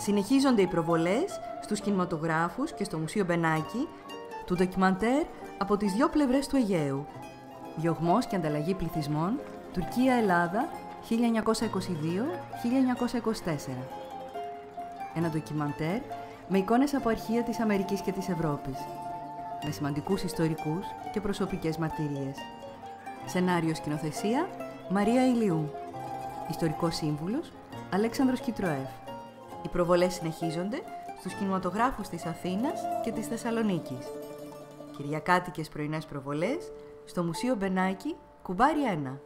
Συνεχίζονται οι προβολές στους κινηματογράφους και στο Μουσείο Μπενάκη του ντοκιμαντέρ «Από τις δυο πλευρές του Αιγαίου. Διωγμός και ανταλλαγή πληθυσμών, Τουρκία-Ελλάδα, 1922-1924». Ένα ντοκιμαντέρ με εικόνες από αρχεία της Αμερικής και της Ευρώπης, με σημαντικούς ιστορικούς και προσωπικές μαρτυρίες. Σενάριο σκηνοθεσία Μαρία Ηλιού. Ιστορικός σύμβουλος Αλέξανδρος Κιτροέφ. Οι προβολές συνεχίζονται στους κινηματογράφους της Αθήνας και της Θεσσαλονίκης. Κυριακάτικες πρωινές προβολές στο Μουσείο Μπενάκη, Κουμπάρι 1.